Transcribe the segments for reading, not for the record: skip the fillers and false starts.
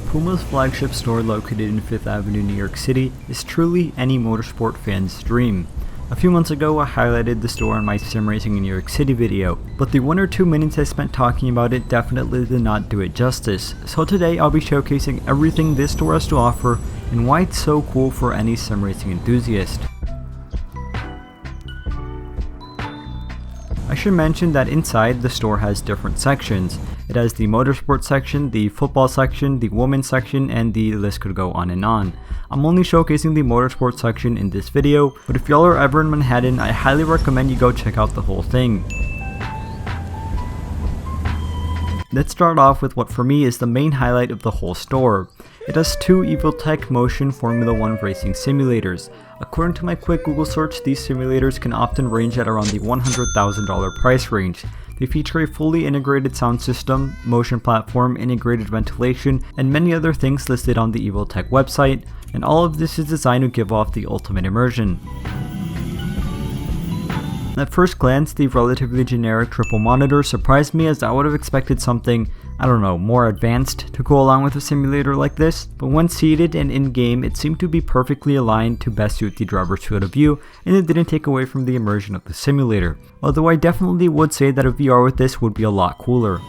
PUMA's flagship store located in 5th Avenue, New York City is truly any motorsport fan's dream. A few months ago I highlighted the store in my Sim Racing in New York City video, but the 1 or 2 minutes I spent talking about it definitely did not do it justice. So today I'll be showcasing everything this store has to offer and why it's so cool for any sim racing enthusiast. I should mention that inside the store has different sections. It has the motorsport section, the football section, the women's section, and the list could go on and on. I'm only showcasing the motorsport section in this video, but if y'all are ever in Manhattan, I highly recommend you go check out the whole thing. Let's start off with what for me is the main highlight of the whole store. It has 2 EvilTech Motion Formula 1 racing simulators. According to my quick Google search, these simulators can often range at around the $100,000 price range. They feature a fully integrated sound system, motion platform, integrated ventilation, and many other things listed on the EvilTech website, and all of this is designed to give off the ultimate immersion. At first glance, the relatively generic triple monitor surprised me, as I would have expected something, I don't know, more advanced to go along with a simulator like this, but when seated and in-game it seemed to be perfectly aligned to best suit the driver's field of view, and it didn't take away from the immersion of the simulator, although I definitely would say that a VR with this would be a lot cooler.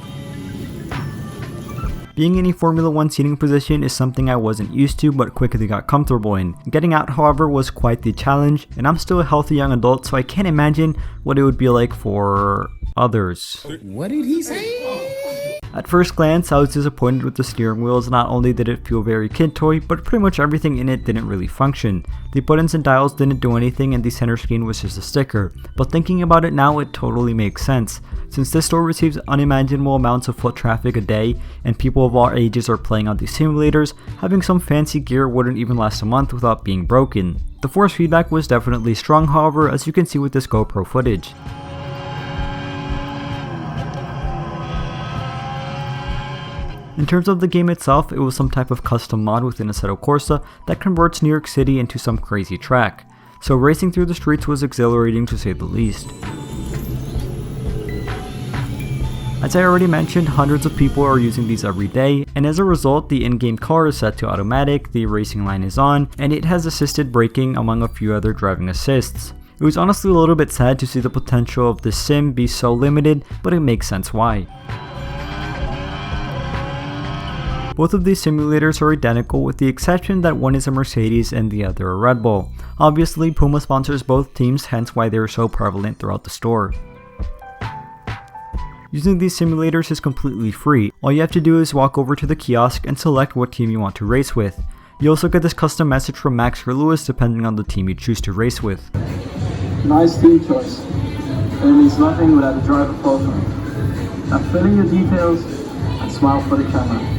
Being in a Formula 1 seating position is something I wasn't used to but quickly got comfortable in. Getting out, however, was quite the challenge, and I'm still a healthy young adult, so I can't imagine what it would be like for others. What did he say? At first glance, I was disappointed with the steering wheels. Not only did it feel very kid toy, but pretty much everything in it didn't really function. The buttons and dials didn't do anything and the center screen was just a sticker. But thinking about it now, it totally makes sense. Since this store receives unimaginable amounts of foot traffic a day and people of all ages are playing on these simulators, having some fancy gear wouldn't even last a month without being broken. The force feedback was definitely strong, however, as you can see with this GoPro footage. In terms of the game itself, it was some type of custom mod within Assetto Corsa that converts New York City into some crazy track. So racing through the streets was exhilarating to say the least. As I already mentioned, hundreds of people are using these every day, and as a result, the in-game car is set to automatic, the racing line is on, and it has assisted braking among a few other driving assists. It was honestly a little bit sad to see the potential of this sim be so limited, but it makes sense why. Both of these simulators are identical with the exception that one is a Mercedes and the other a Red Bull. Obviously, PUMA sponsors both teams, hence why they are so prevalent throughout the store. Using these simulators is completely free. All you have to do is walk over to the kiosk and select what team you want to race with. You also get this custom message from Max or Lewis depending on the team you choose to race with. Nice team choice. It means nothing without a driver profile. Now fill in your details and smile for the camera.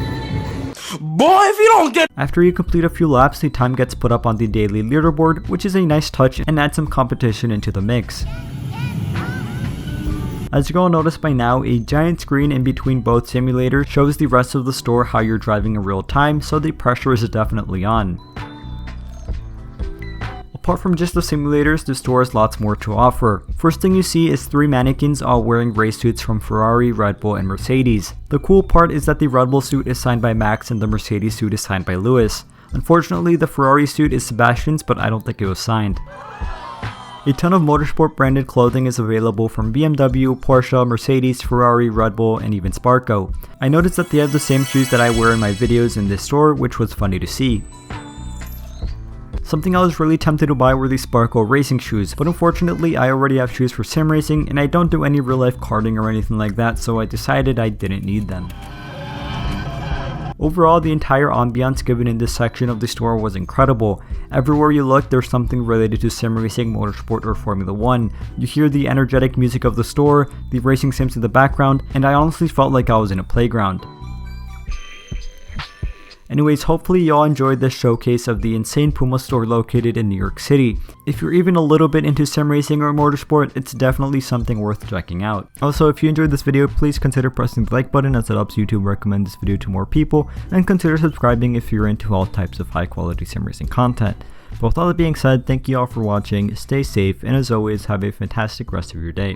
Boy, if you don't get... After you complete a few laps, the time gets put up on the daily leaderboard, which is a nice touch and adds some competition into the mix. As you all notice by now, a giant screen in between both simulators shows the rest of the store how you're driving in real time, so the pressure is definitely on. Apart from just the simulators, the store has lots more to offer. First thing you see is 3 mannequins all wearing race suits from Ferrari, Red Bull, and Mercedes. The cool part is that the Red Bull suit is signed by Max and the Mercedes suit is signed by Lewis. Unfortunately, the Ferrari suit is Sebastian's, but I don't think it was signed. A ton of motorsport branded clothing is available from BMW, Porsche, Mercedes, Ferrari, Red Bull, and even Sparco. I noticed that they have the same shoes that I wear in my videos in this store, which was funny to see. Something I was really tempted to buy were these Sparco racing shoes, but unfortunately I already have shoes for sim racing and I don't do any real life karting or anything like that, so I decided I didn't need them. Overall, the entire ambiance given in this section of the store was incredible. Everywhere you look, there's something related to sim racing, motorsport, or Formula 1. You hear the energetic music of the store, the racing sims in the background, and I honestly felt like I was in a playground. Anyways, hopefully y'all enjoyed this showcase of the insane PUMA store located in New York City. If you're even a little bit into sim racing or motorsport, it's definitely something worth checking out. Also, if you enjoyed this video, please consider pressing the like button as it helps YouTube recommend this video to more people, and consider subscribing if you're into all types of high quality sim racing content. But with all that being said, thank you all for watching, stay safe, and as always, have a fantastic rest of your day.